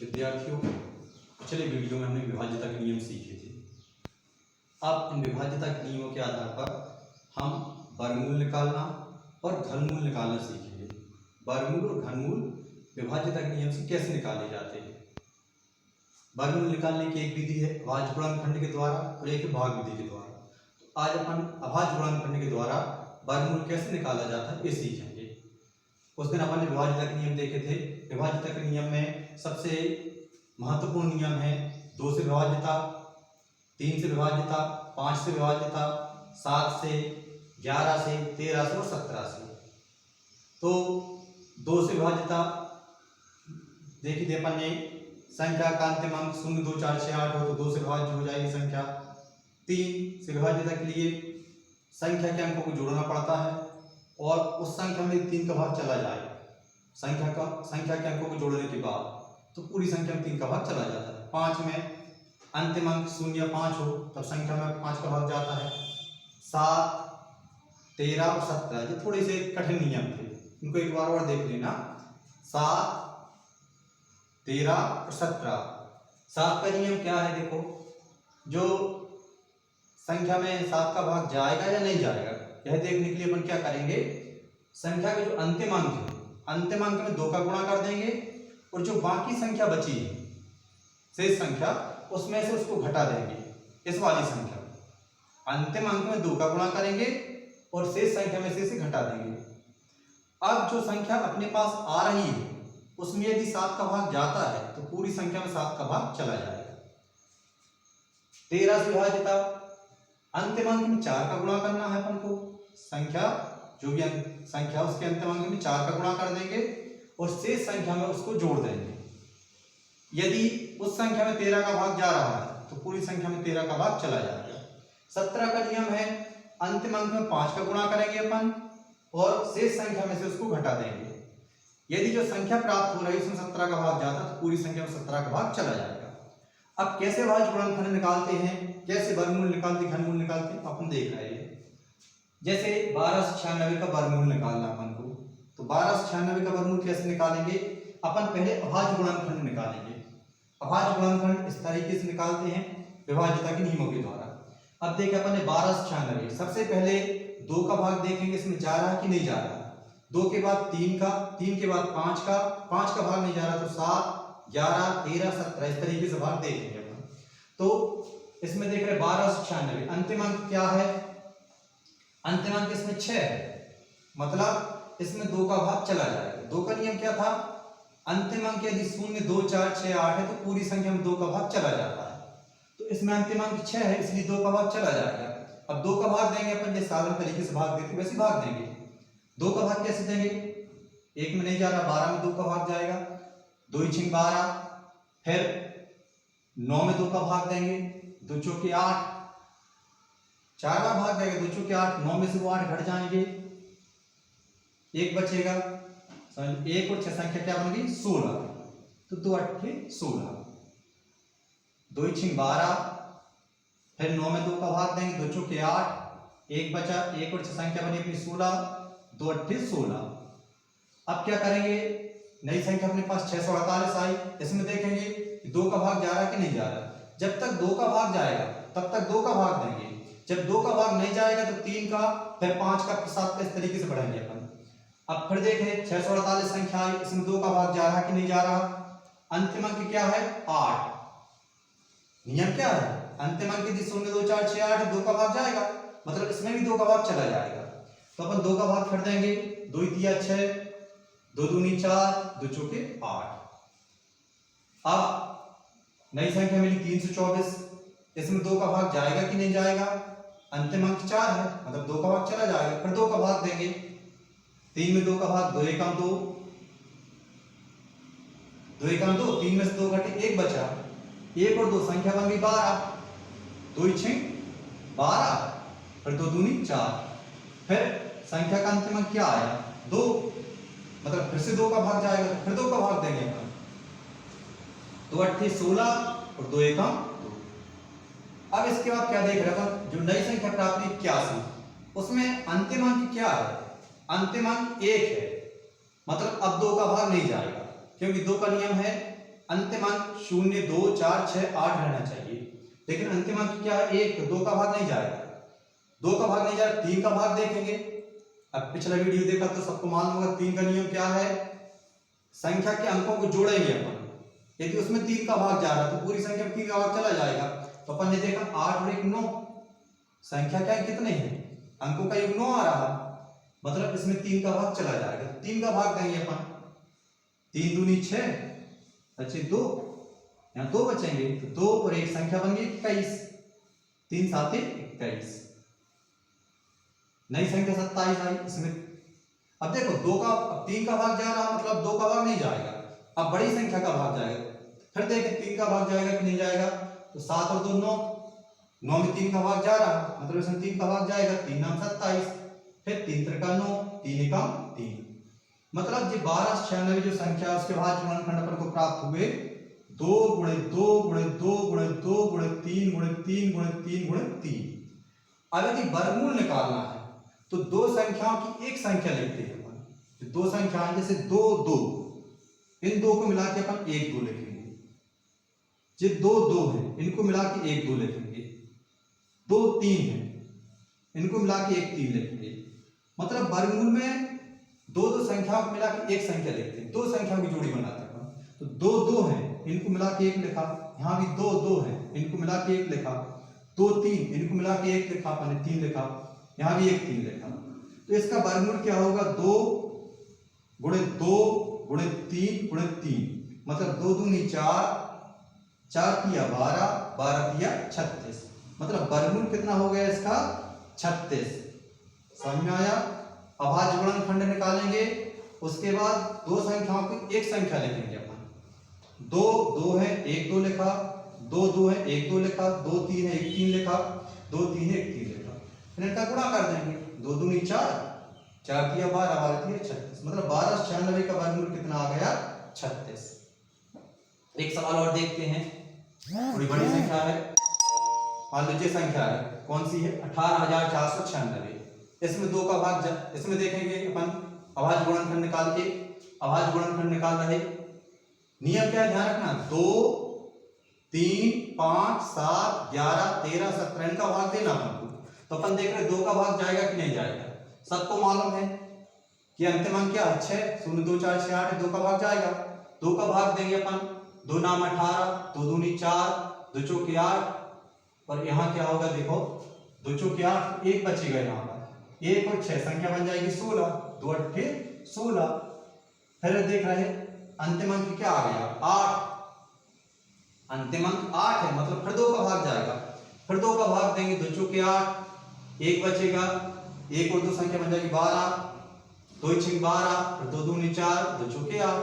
विद्यार्थियों, पिछले वीडियो में हमने विभाज्यता के नियम सीखे थे। अब इन विभाज्यता के नियमों के आधार पर हम वर्गमूल निकालना और घनमूल निकालना सीखेंगे। वर्गमूल और घनमूल विभाज्यता के नियम से कैसे निकाले जाते हैं। वर्गमूल निकालने की एक विधि है अभाज्य गुणनखंड के द्वारा और एक भाग विधि के द्वारा। तो आज अपन अभाज्य गुणनखंड के द्वारा वर्गमूल कैसे निकाला जाता है ये सीखेंगे। उस दिन अपन ने विभाज्यता के नियम देखे थे। विभाज्यता के नियम में सबसे महत्वपूर्ण नियम है 2 से विभाज्यता, 3 से विभाज्यता, 5 से विभाज्यता, 7 से, 11 से, 13 से और 17 से। तो 2 से विभाज्यता देखी थी अपन ने, संख्या का अंतिम अंक 0, 2, 4, 6, 8 हो तो 2 से विभाज्य हो जाएगी संख्या। 3 से विभाज्यता के लिए संख्या के अंकों को जोड़ना पड़ता है और उस संख्या में 3 का भाग चला जाएगा। संख्या के अंकों को जोड़ने के बाद तो पूरी संख्या में 3 का भाग चला जाता है। 5 में अंतिम अंक 0 या 5 हो तब संख्या में 5 का भाग जाता है। 7, 13 और 17 ये थोड़े से कठिन नियम थे, इनको एक बार और देख लेना। 7, 13 और 17। 7 का नियम क्या है देखो, जो संख्या में 7 का भाग जाएगा या नहीं जाएगा यह देखने के लिए अपन क्या करेंगे, संख्या के जो अंतिम अंक है अंतिम अंक में 2 का गुणा कर देंगे और जो बाकी संख्या बची है शेष संख्या उसमें से उसको घटा देंगे। इस वाली संख्या अंतिम अंक में 2 का गुणा करेंगे और शेष संख्या में से इसे घटा देंगे। अब जो संख्या अपने पास आ रही है उसमें यदि 7 का भाग जाता है तो पूरी संख्या में 7 का भाग चला जाएगा। 13 से विभाज्यता, अंतिम अंक में 4 का गुणा करना है अपन को। संख्या जो भी संख्या उसके अंतिम अंक में 4 का गुणा कर देंगे और शेष संख्या में उसको जोड़ देंगे। यदि उस संख्या में 13 का भाग जा रहा है तो पूरी संख्या में 13 का भाग चला जाएगा। 17 का नियम है अंतिम अंक में 5 का गुणा करेंगे अपन और शेष संख्या में से उसको घटा देंगे। यदि जो संख्या प्राप्त हो रही है उसमें 17 का भाग जाता है तो पूरी संख्या में 17 का भाग चला जाएगा। अब कैसे अभाज्य गुणनखंड निकालते हैं, कैसे वर्गमूल निकालते, घनमूल निकालते हैं अपन देख रहे हैं। जैसे 12 से 96 का वर्गमूल निकालना अपन को, तो 12 से 96 का वर्गमूल कैसे निकालेंगे, अपन पहले अभाज्य गुणनखंड निकालेंगे। अभाज्य गुणनखंड इस तरीके से निकालते हैं विभाज्यता के नियमों के द्वारा। अब देखें अपन ने 12 से 96, सबसे पहले 2 का भाग देखेंगे इसमें जा रहा है कि नहीं जा रहा। 2 के बाद 3 का, 3 के बाद 5 का, 5 का भाग नहीं जा रहा तो 7, 11, 13, 17 इस तरीके से भाग देखेंगे अपन। तो इसमें देख रहे 12 से 96, अंतिम अंक क्या है, अंतिम अंक इसमें 6 है, मतलब इसमें 2 का भाग चला जाएगा। 2 का नियम क्या था, अंतिम अंक यदि 0, 2, 4, 6, 8 है तो पूरी संख्या में 2 का भाग चला जाता है। तो इसमें अंतिम अंक 6 है इसलिए 2 का भाग चला जाएगा। अब 2 का भाग देंगे अपन जैसे साधारण तरीके से भाग देते वैसे भाग देंगे। 2 का भाग कैसे देंगे, 1 में नहीं जा रहा 12 में 2 का भाग जाएगा, 2 × 12, फिर 9 में 2 का भाग देंगे, 2 चौके 8, 4 का भाग जाएगा, 2 चौके 8, 9 में से वो 8 घट जाएंगे, 1 बचेगा। 1 और 6 संख्या क्या बन गई 16, तो 2 8 16, 2 × 12, फिर 9 में 2 का भाग देंगे, 2 चौके 8, 1 बचा, 1 और 6 संख्या बनी अपनी 16, 2 8 16। अब क्या करेंगे, नई संख्या अपने पास 648 आई, इसमें देखेंगे 2 का भाग जा रहा है कि नहीं जा रहा। जब तक 2 का भाग जाएगा तब तक 2 का भाग देंगे, जब 2 का भाग नहीं जाएगा तो 3 का, फिर 5 का, फिर 7 का, इस तरीके से बढ़ाएंगे अपन। अब फिर देखें 648 संख्या आई, इसमें 2 का भाग जा रहा है कि नहीं जा रहा। अंतिम अंक क्या है 8, नियम क्या है, अंतिम अंक यदि 0, 2, 4, 6, 8 2 का भाग जाएगा मतलब इसमें भी 2 का भाग चला जाएगा। तो अपन 2 का भाग फिर देंगे, 2 × 3 = 6, 2 दूनी 4, 2 चौके 8। अब नई संख्या मिली 324, इसमें 2 का भाग जाएगा कि नहीं जाएगा, अंतिम अंक 4 है मतलब 2 का भाग चला जाएगा। फिर 2 का भाग देंगे, 3 में 2 का भाग, 2 × 2, 2 × 2, 3 में से 2 घटे 1 बचा, 1 और 2 संख्या बन गई 12, 2 × 12, फिर 2 दूनी 4, फिर संख्या का अंतिम अंक क्या आया 2, मतलब फिर से 2 का भाग जाएगा तो फिर 2 का भाग देंगे अपन, 2 8 16 और 2 1 2। अब इसके बाद क्या देख रहे हैं, जो नई संख्या प्राप्त हुई 81, उसमें अंतिम अंक क्या है, अंतिम अंक 1 है, मतलब अब 2 का भाग नहीं जाएगा क्योंकि 2 का नियम है अंतिम अंक 0, 2, 4, 6, 8 रहना चाहिए, लेकिन अंतिम अंक क्या है 1, तो 2 का भाग नहीं जाएगा, 2 का भाग नहीं जाएगा, 3 का भाग देखेंगे। अब पिछला वीडियो देखा तो सबको मालूम होगा 3 का नियम क्या है, संख्या के अंकों को जोड़ेंगे अपन, यदि उसमें 3 का भाग जा रहा है तो पूरी संख्या में 3 का भाग चला जाएगा। तो अपन ने देखा 8 और 1 9, संख्या क्या कितने हैं, अंकों का योग 9 आ रहा, मतलब इसमें 3 का भाग चला जाएगा, 3 का भाग देंगे अपन, 3 दूनी 6, बचे 2, यहाँ 2 बचेंगे, तो 2 और 1 संख्या बन गई 21, 3 7 21, नई संख्या 27 आई इसमें। अब देखो 3 का भाग जा रहा मतलब 2 का भाग नहीं जाएगा, अब बड़ी संख्या का भाग जाएगा, फिर देखें 3 का भाग जाएगा कि नहीं जाएगा, तो 7 और 2 9, 9 में 3 का भाग जा रहा मतलब इसमें 3 का भाग जाएगा, 3 9 27, फिर 3 त्रिका 9, 3 एकम 3, मतलब जो 1296 जो संख्या उसके बाद गुणनखंड अपन को प्राप्त हुए 2 गुणे 2 गुणे 2 गुणे 2 गुणे 3 गुणे 3 गुणे 3 गुणे 3। अब यदि वर्गमूल निकालना है तो दो संख्याओं की एक संख्या लिखते हैं अपन, दो संख्याएं जैसे 2 2, इन दो को मिला के अपन 1 2 लिखेंगे, जो 2 2 है इनको मिला के 1 2 लिखेंगे, 2 3 है इनको मिला के 1 3 लिखेंगे, मतलब वर्गमूल में दो संख्याओं को मिला के एक संख्या लिखते हैं, दो संख्याओं की जोड़ी बनाते हैं। तो 2 2 है इनको मिला के 1 लिखा, यहाँ भी 2 2 है इनको मिला के 1 लिखा, 2 3 इनको मिला के 1 लिखा अपन ने 3 लिखा, यहाँ भी 1 3 लिखा। तो इसका वर्गमूल क्या होगा 2 गुणे 2 गुणे 3 गुणे 3, मतलब 2 दूनी 4, 4 तिया 12, 12 तिया 36, मतलब वर्गमूल कितना हो गया इसका 36। समझ में आया। अभाज्य गुणनखंड निकालेंगे, उसके बाद दो संख्याओं की एक संख्या लिखेंगे अपन, 2 2 है 1 2 लिखा, 2 2 है 1 2 लिखा, 2 3 है 1 3 लिखा, 2 3 है 1 3 लिखा, फिर इनका गुणा कर देंगे, 2 दूनी 4, 4 तिया 12, 12 तिया 36, मतलब 1296 का वर्गमूल कितना आ गया 36। एक सवाल और देखते हैं, थोड़ी बड़ी संख्या है, मान लीजिए संख्या है कौन सी है 18496, इसमें 2 का भाग इसमें देखेंगे अपन अभाज्य गुणनखंड निकाल के, अभाज्य गुणनखंड निकाल रहे, नियम क्या है ध्यान रखना, 2 3 5 7 11 13 17 इनका भाग देना हमको। तो अपन देख रहे 2 का भाग जाएगा कि नहीं जाएगा, सबको मालूम है कि अंतिम अंक क्या है 6, 0 2 4 6 8, 2 का भाग जाएगा, 2 का भाग देंगे अपन, 2 नाम 18, 2 दूनी 4, 2 चौके 8, और यहाँ क्या होगा देखो 2 चौके 8, 1 बचेगा यहाँ पर, 1 और 6 संख्या बन जाएगी 16, 2 8 16, फिर देख रहे अंतिम अंक क्या आ गया 8, अंतिम अंक 8 है मतलब फिर 2 का भाग जाएगा, फिर 2 का भाग देंगे, 2 चौके 8, 1 बचेगा, 1 और 2 संख्या बन जाएगी 12, 2 6 12, फिर 2 दूनी 4, 2 चौके 8,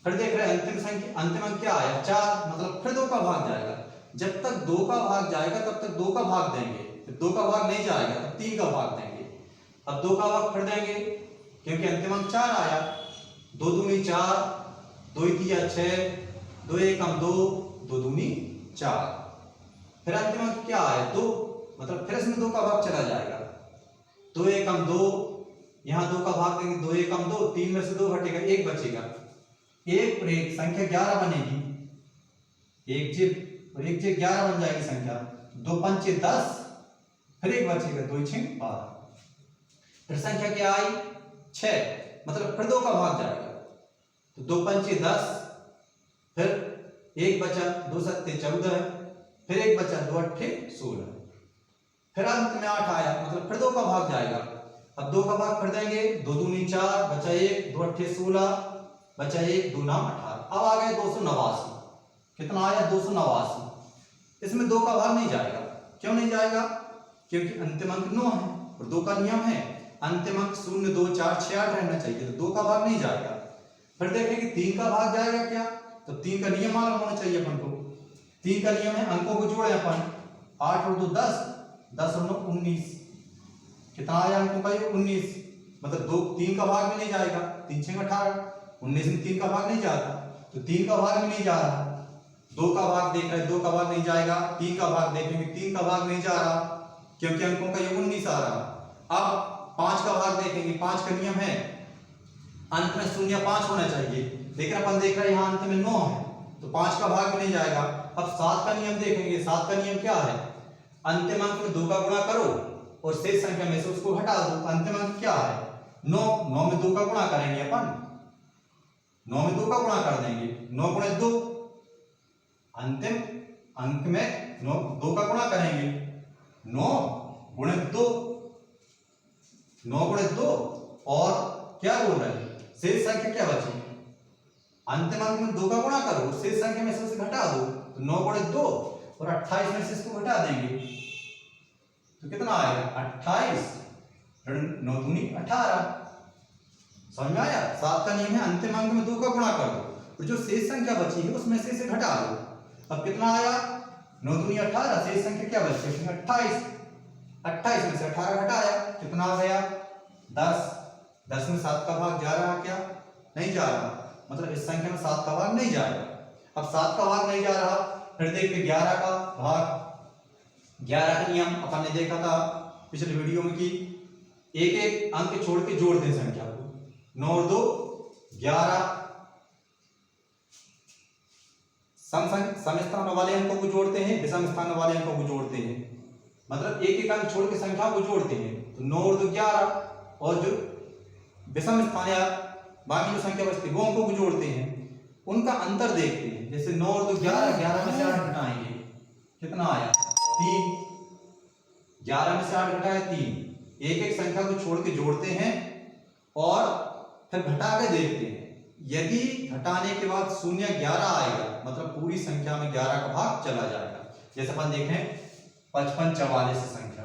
फिर देख रहे अंतिम अंक क्या आया 4, मतलब फिर 2 का भाग जाएगा, जब तक 2 का भाग जाएगा तब तक 2 का भाग देंगे, 2 का भाग नहीं जाएगा तो 3 का भाग देंगे, अब 2 का भाग फिर देंगे क्योंकि अंतिम अंक 4 आया, 2 दूनी 4, 2 तिया 6, 2 एकम 2, 2 दूनी 4, फिर अंतिम अंक क्या आया 2, मतलब फिर इसमें 2 का भाग चला जाएगा, 2 एकम 2, यहाँ 2 का भाग देंगे, 2 एकम 2, 3 में से 2 घटेगा 1 बचेगा, 1 और 1 संख्या 11 बनेगी, 1 और 1 11 बन जाएगी संख्या, 2 पंचे 10, फिर 1 बचेगा, 2 6 12, फिर संख्या क्या आई 6, मतलब फिर 2 का भाग जाएगा, तो 2 पंचे 10, फिर 1 बचा, 2 सत्ते 14 है, फिर 1 बचा, 2 अट्ठे 16, फिर अंत में 8 आया मतलब फिर 2 का भाग जाएगा, अब 2 का भाग फिर देंगे, 2 दूनी 4, बचा 1, 2 अट्ठे 16, बचा 1, 2 नाम 18, अब आ गया 289, कितना आया 289, इसमें 2 का भाग नहीं जाएगा, क्यों नहीं जाएगा, क्योंकि अंतिम अंक 9 है और 2 का नियम है अंतिम अंक 0 2 4 6 8 रहना चाहिए, तो 2 का भाग नहीं जाएगा। फिर देखेंगे 3 का भाग जाएगा क्या, तो 3 का नियम मालूम होना चाहिए अपन को, 3 का नियम है अंकों को जोड़े अपन, 8 और 2 10, 10 और 9 19, कितना आया अंकों का ये 19, मतलब 3 का भाग में नहीं जाएगा, 3 6 18, 19 में 3 का भाग नहीं जाता, तो 3 का भाग में नहीं जा रहा, 2 का भाग देख रहे 2 का भाग नहीं जाएगा, 3 का भाग देखेंगे 3 का भाग नहीं जा रहा क्योंकि अंकों का योग 19 आ रहा। अब 5 का भाग देखेंगे, 5 का नियम है अंत में 0 5 होना चाहिए, लेकिन अपन देख रहे हैं यहाँ अंत में 9 है, तो 5 का भाग भी नहीं जाएगा। अब 7 का नियम देखेंगे। 7 का नियम क्या है? अंतिम अंक में 2 का गुणा करो और शेष संख्या में से उसको घटा दो। अंतिम अंक क्या है? 9। 9 में 2 का गुणा करेंगे अपन, 9 में 2 का गुणा कर देंगे, 9 गुणे 2। अंतिम अंक में 2 का गुणा करेंगे, 9 गुणे 2, 9 गुणे 2 और क्या बोल रहे हैं? शेष संख्या क्या बची? अंतिम अंक में 2 का गुणा करो, शेष संख्या में से उसे घटा दो, तो 9 गुणे 2 और 28 में से इसको घटा देंगे तो कितना आएगा? 28 9 दूनी 18। समझ में आया? 7 का नियम है अंतिम अंक में 2 का गुणा कर दो और जो शेष संख्या बची है उसमें से इसे घटा दो। अब कितना आया? 9 दूनी 18, शेष संख्या क्या बची? इसमें 28, 28 में से 18 घटाया, कितना आ गया? 10। 10 में 7 का भाग जा रहा क्या? नहीं जा रहा, मतलब इस संख्या में 7 का भाग नहीं जाएगा। अब 7 का भाग नहीं जा रहा, फिर देखते 11 का भाग। 11 का नियम अपन ने देखा था पिछले वीडियो में कि एक एक अंक छोड़ के जोड़ दें संख्या को। 9 और 2 11, सम स्थान वाले अंकों को जोड़ते हैं, विषम स्थान वाले अंकों को जोड़ते हैं, मतलब एक एक अंक छोड़ के संख्या को जोड़ते हैं। तो 9 और 2 11 और जो विषम स्थान या बाकी जो संख्या बचती है वो अंकों को जोड़ते हैं, उनका अंतर देखते हैं। जैसे 9 और 2 11, 11 में से 8 घटाएंगे, कितना आया? 3। 11 में से 8 घटाया 3। एक एक संख्या को छोड़ के जोड़ते हैं और फिर घटा के देखते हैं। यदि घटाने के बाद 0 11 आएगा, मतलब पूरी संख्या में 11 का भाग चला जाएगा। जैसे अपन देखें 55 44 संख्या,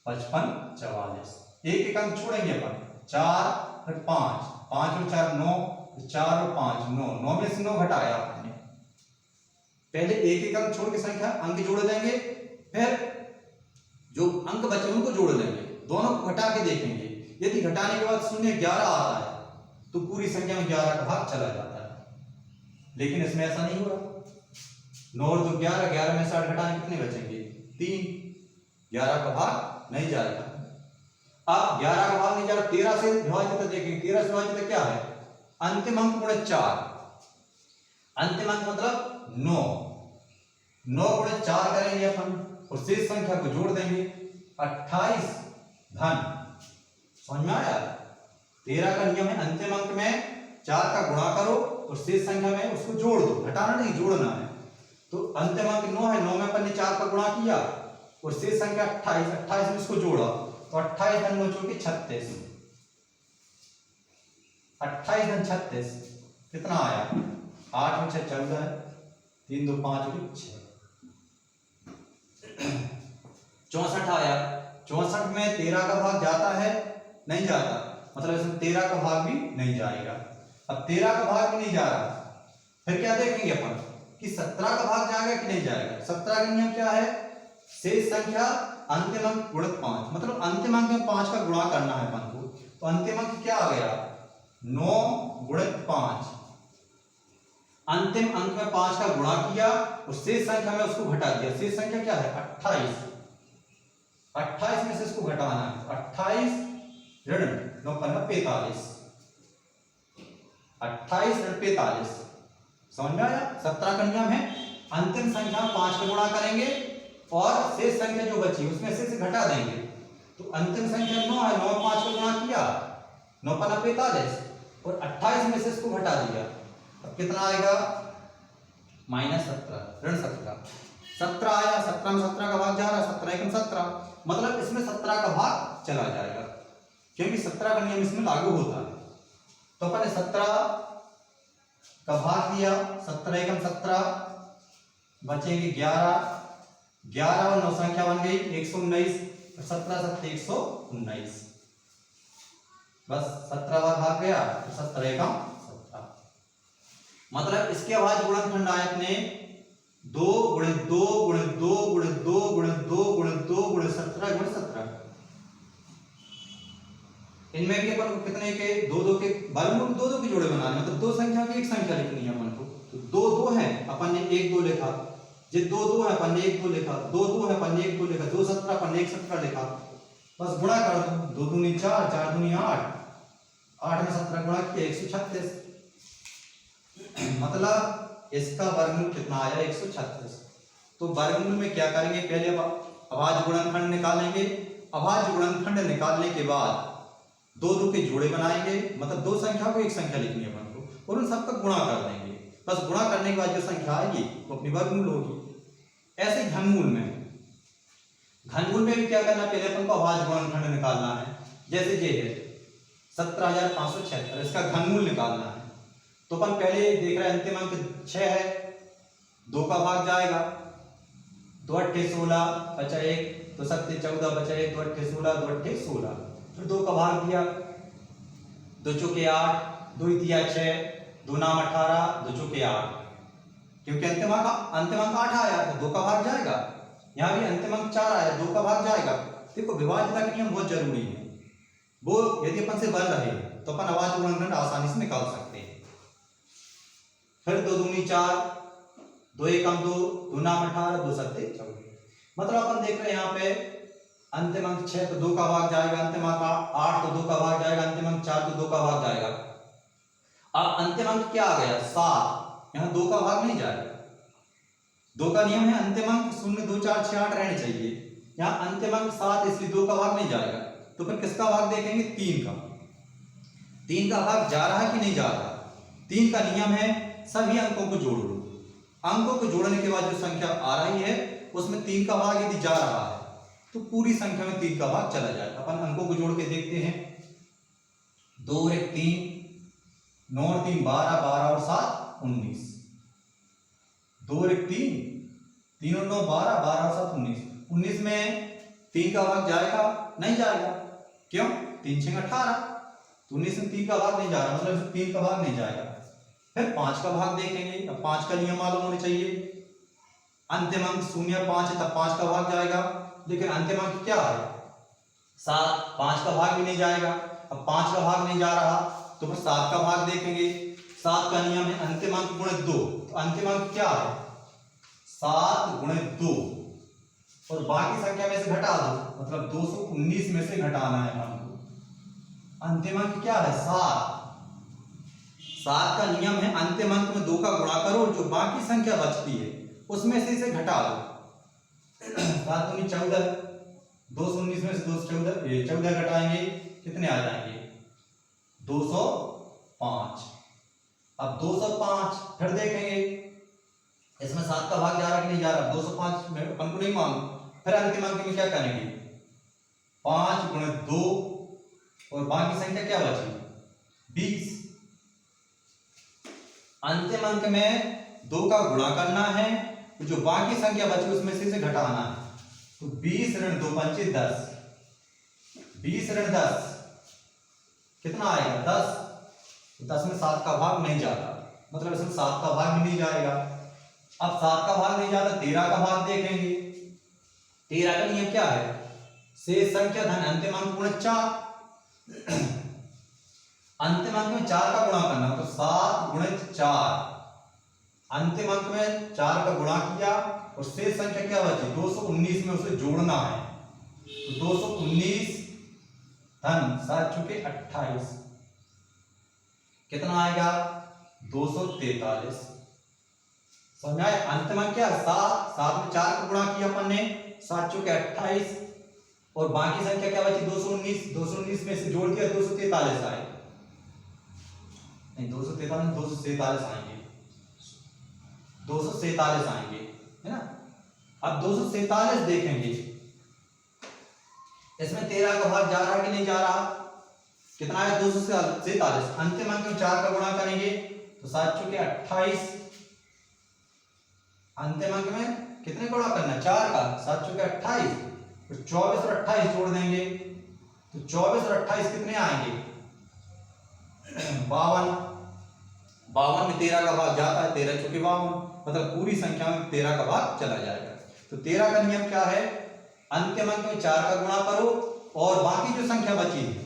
55 44, एक एक अंक छोड़ेंगे अपन, 4 फिर 5, 5 और 4 9, 4 और 5 9, 9 में से 9 घटाया आपने। पहले एक एक अंक छोड़ के संख्या अंक जोड़ देंगे, फिर जो अंक बचे उनको जोड़ देंगे, दोनों को घटा के देखेंगे। यदि घटाने के बाद 0 11 आता है तो पूरी संख्या में 11 का भाग चला जाता है, लेकिन इसमें ऐसा नहीं हो रहा। 9 और 2 11, 11 में से 8 घटाने कितने बचेंगे? 3। 11 का भाग नहीं जाएगा। अब 11 का भाग नहीं जा रहा, 13 से विभाजित देखेंगे। 13 से विभाजित क्या है? अंतिम अंक गुणे 4, अंतिम अंक मतलब 9, 9 गुणे 4 करेंगे अपन और शेष संख्या को जोड़ देंगे, 28 धन। समझ में आया? 13 का नियम है अंतिम अंक में 4 का गुणा करो और शेष संख्या में उसको जोड़ दो, घटाना नहीं जोड़ना है। तो अंतिम अंक 9 है, 9 में अपन ने 4 का गुणा किया और शेष संख्या 28, 28 में उसको जोड़ा, तो 28 धन 9 चौके 36, 28 धन 36 कितना आया? 8 में 6 14 है, 3 2 5 और 6, 64 आया। 64 में 13 का भाग जाता है? नहीं जाता, मतलब इसमें 13 का भाग भी नहीं जाएगा। अब 13 का भाग भी नहीं जा रहा, फिर क्या देखेंगे अपन कि 17 का भाग जाएगा कि नहीं जाएगा। 17 का नियम क्या है? शेष संख्या अंतिम अंक गुणित 5, मतलब अंतिम अंक में 5 का गुणा करना है अपन को। तो अंतिम अंक क्या आ गया? 9 गुणित 5। अंतिम अंक में 5 का गुणा किया और शेष संख्या में उसको घटा दिया। शेष संख्या क्या है? 28। 28 में से इसको घटाना है, 28 ऋण 9 15 45, 28 ऋण 45। समझ में आया? 17 का नियम है अंतिम संख्या में 5 का गुणा करेंगे और शेष संख्या जो बची उसमें से घटा देंगे। तो अंतिम संख्या 9 है, 9 में 5 का गुणा किया, 9 15 45 और 28 में से इसको घटा दिया। अब कितना आएगा? -17 ऋण 17, 17 आया। 17 में 17 का भाग जा रहा है, 17 एकम 17, मतलब इसमें 17 का भाग चला जाएगा क्योंकि 17 का नियम इसमें लागू होता है। तो अपन ने 17 का भाग दिया, 17 एकम 17, बचेंगे 11, 11 और 9 संख्या बन गई 119, 17 7 119, बस 17 बार भाग गया, 17 एकम 17। मतलब इसके बाद गुणनखंड आए अपने 2 गुणे 2 गुणे 2 गुणे 2 गुणे 2 गुणे 2 गुणे 17 गुणे 17। इनमें भी अपन को कितने के 2 2 के वर्गमूल 2 2 के जोड़े बनाने, मतलब 2 संख्या की एक संख्या लिखनी है अपन को। तो 2 2 है, अपन ने 1 2 लिखा, ये 2 2 है, अपन ने 1 2 लिखा, 2 2 है, अपन ने 1 2 लिखा, 2 17 अपन ने 1 17 लिखा, बस गुणा कर दो, 2 दूनी 4, 4 दूनी 8, 8 में 17 गुणा किया 136। मतलब इसका वर्गमूल कितना आया 136। तो वर्गमूल में क्या करेंगे, पहले अभाज्य गुणनखंड निकालेंगे। अभाज्य गुणनखंड निकालने के बाद दो दो के जोड़े बनाएंगे, मतलब दो संख्या को एक संख्या लिखनी है अपन को और उन सबका गुणा कर देंगे। बस गुणा करने के बाद जो संख्या आएगी वो अपनी वर्गमूल होगी। ऐसे घनमूल में भी क्या करना, पहले अपन को अभाज्य गुणनखंड निकालना है। जैसे ये है 17,576, इसका घनमूल निकालना है। तो अपन पहले देख रहे हैं अंतिम अंक 6 है, 2 का भाग जाएगा, 2 अट्ठे 16 बचा 1, तो 7 14 बचा 1, 2 अट्ठे 16, 2 अट्ठे 16, फिर 2 का भाग दिया, 2 चौके 8, 2 दिया 6, 2 नाम 18, 2 चौके 8, क्योंकि अंतिम अंक 8 आया तो 2 का भाग जाएगा। यहाँ भी अंतिम अंक 4 आया, 2 का भाग जाएगा। देखो विभाज्यता का नियम बहुत जरूरी है, वो यदि अपन से बन रहे तो अपन अभाज्य गुणनखंड आसानी से निकाल सकते हैं। फिर 2 दूनी 4, 2 एकम 2, 2 नाम 18, 2 सत्ते 14। मतलब अपन देख रहे हैं यहाँ पे अंतिम अंक 6 तो 2 का भाग जाएगा, अंतिम अंक 8 तो 2 का भाग जाएगा, अंतिम अंक 4 तो 2 का भाग जाएगा। अब अंतिम अंक क्या आ गया 7, यहाँ 2 का भाग नहीं जाएगा। 2 का नियम है अंतिम अंक 0 2 4 6 8 रहने चाहिए, यहाँ अंतिम अंक 7 इसलिए 2 का भाग नहीं जाएगा। तो फिर किसका भाग देखेंगे, 3 का। 3 का भाग जा रहा है कि नहीं जा रहा। 3 का नियम है सभी अंकों को जोड़ लो, अंकों को जोड़ने के बाद जो संख्या आ रही है उसमें 3 का भाग यदि जा रहा है तो पूरी संख्या में 3 का भाग चला जाएगा। अपन अंकों को जोड़ के देखते हैं, 2 और 1 3, 9 और 3 12, 12 और 7 19, 2 और 1 3, 3 और 9 12, 12 और 7 19। 19 में 3 का भाग जाएगा नहीं जाएगा, क्यों, 3 6 18, तो 19 में 3 का भाग नहीं जा रहा, मतलब 3 का भाग नहीं जाएगा। फिर 5 का भाग देखेंगे, अब 5 का नियम मालूम होने चाहिए। अंतिम अंक 0 5 है तब 5 का भाग जाएगा, लेकिन अंतिम अंक क्या है 7, 5 का भाग भी नहीं जाएगा। अब 5 का भाग नहीं जा रहा तो फिर 7 का भाग देखेंगे। 7 का नियम है अंतिम अंक गुणित 2, तो अंतिम अंक क्या है 7 गुणित 2 और बाकी संख्या में से घटा दो, मतलब 219 में से घटाना है हमको। अंतिम अंक क्या है 7। 7 का नियम है अंतिम अंक में 2 का गुणा करो, जो बाकी संख्या बचती है उसमें से इसे घटा दो। 7 दूनी 14, 219 में से 14 घटाएंगे कितने आ जाएंगे 205। अब 205 फिर देखेंगे इसमें 7 का भाग जा रहा कि नहीं जा रहा, 205 में अपन को नहीं मालूम। फिर अंतिम अंक में क्या करेंगे 5 गुणित 2 और बाकी संख्या क्या बची 20। अंतिम अंक में 2 का गुणा करना है, तो जो बाकी संख्या बची उसमें से घटाना है। तो 20 ऋण 2 पंचे 10, 20 ऋण 10 कितना आएगा 10। तो 10 में 7 का भाग नहीं जाता, मतलब इसमें 7 का भाग भी नहीं जाएगा। अब 7 का भाग नहीं जाता, 13 का भाग देखेंगे। 13 का नियम क्या है शेष संख्या धन अंतिम अंक गुणित 4। अंतिम अंक में 4 का गुणा करना, तो 7 गुणित 4, अंतिम अंक में 4 का गुणा किया और शेष संख्या क्या बची 219 में उसे जोड़ना है। तो 219 धन 7 चुके 28 कितना आएगा 243। समझ आए। अंतिम अंक क्या 7 में 4 का गुणा किया अपन ने, 7 चुके 28 और बाकी संख्या क्या बची 219। 219 में से जोड़ दिया 243 आए, नहीं 243 247 आएंगे, 247 आएंगे, है ना। अब 247 देखेंगे, इसमें 13 का भाग जा रहा है कि नहीं जा रहा, कितना है 247। अंतिम अंक में 4 का गुणा करेंगे तो 7 चुके 28, अंतिम अंक में कितने गुणा करना 4 का, 7 चुके 28, फिर 24 और 28 जोड़ देंगे तो 24 और 28 कितने आएंगे 52। 52 में 13 का भाग जाता है, 13 चुके 52, मतलब पूरी संख्या में 13 का भाग चला जाएगा। तो 13 का नियम क्या है अंतिम अंक में 4 का गुणा करो और बाकी जो संख्या बची है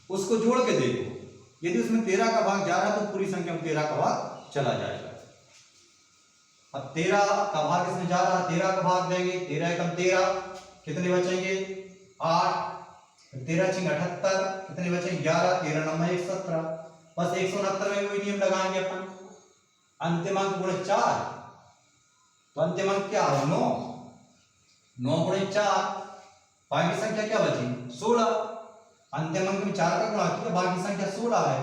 उसको जोड़ के देखो, यदि उसमें 13 का भाग जा रहा है तो पूरी संख्या में 13 का भाग चला जाएगा। अब 13 का भाग इसमें जा रहा है, 13 का भाग देंगे, 13 एकम 13 कितने बचेंगे 8, 13 छिंग 78 कितने बचेंगे 11, 13 9 117। बस 169 में वही नियम लगाएंगे अपन। अंतिम अंक गुणित 4, तो अंतिम अंक क्या है 9, 9 गुणित 4, बाकी संख्या क्या बची 16। अंतिम अंक में 4 का गुणा किया, बाकी संख्या 16 है,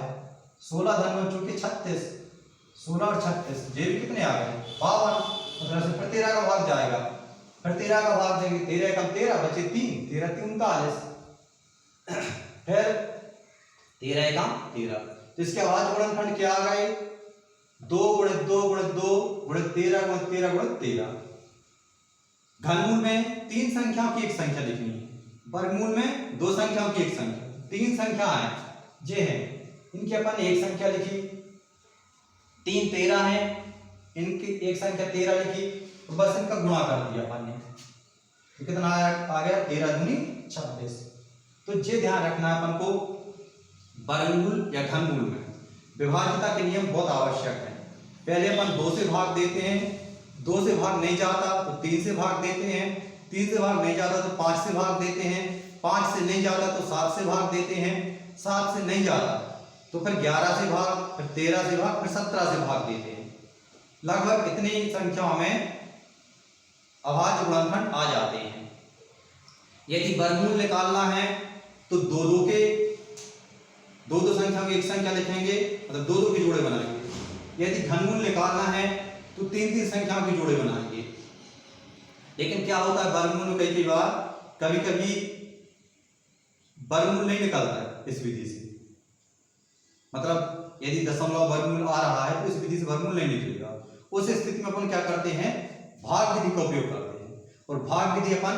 16 धन चूंकि 36, 16 और 36 ये भी कितने आ गए 52, मतलब से फिर 13 का भाग जाएगा, फिर 13 का भाग देंगे, 13 कम 13 बचे 3, 13 3 39, फिर 13 कम 13, तो इसके अभाज्य गुणनखंड क्या आ गए 2 गुणित 2 गुणित 2 गुणित 13 गुणित 13 गुणित 13। घनमूल में 3 संख्याओं की एक संख्या लिखनी है, वर्गमूल में 2 संख्याओं की एक संख्या, 3 संख्याएं ये हैं, इनकी अपन एक संख्या लिखी, 3 13 है, इनकी एक संख्या 13 लिखी, तो बस इनका गुणा कर दिया अपन ने, तो कितना आ गया 13 दूनी 26। तो ये ध्यान रखना है अपन को, वर्गमूल या घनमूल में विभाज्यता के नियम बहुत आवश्यक है। पहले अपन 2 से भाग देते हैं, 2 से भाग नहीं जाता तो 3 से भाग देते हैं, 3 से भाग नहीं जाता तो 5 से भाग देते हैं, 5 से नहीं जाता तो 7 से भाग देते हैं, 7 से नहीं जाता तो फिर 11 से भाग, फिर 13 से भाग, फिर 17 से भाग देते हैं। लगभग इतनी संख्याओं में अभाज्य गुणनखंड आ जाते हैं। यदि वर्गमूल निकालना है तो दो दो संख्याओं की एक संख्या लिखेंगे, मतलब 2 2 के जोड़े बनाएंगे। यदि घनमूल निकालना है तो 3 3 संख्याओं के जोड़े बनाएंगे। लेकिन क्या होता है वर्गमूल में कई बार कभी कभी वर्गमूल नहीं निकलता है इस विधि से, मतलब यदि दशमलव वर्गमूल आ रहा है तो इस विधि से वर्गमूल नहीं निकलेगा। उस स्थिति में अपन क्या करते हैं भाग विधि का उपयोग करते हैं, और भाग विधि अपन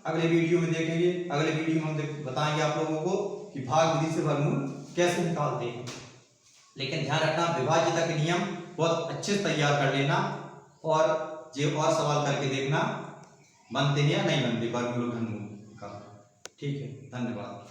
अगले वीडियो में देखेंगे। अगले वीडियो में हम बताएंगे आप लोगों को कि भाग विधि से वर्गमूल कैसे निकालते हैं। लेकिन ध्यान रखना विभाज्यता के नियम बहुत अच्छे से तैयार कर लेना, और ये और सवाल करके देखना बनते हैं या नहीं बनते वर्गमूल घनमूल का। ठीक है, धन्यवाद।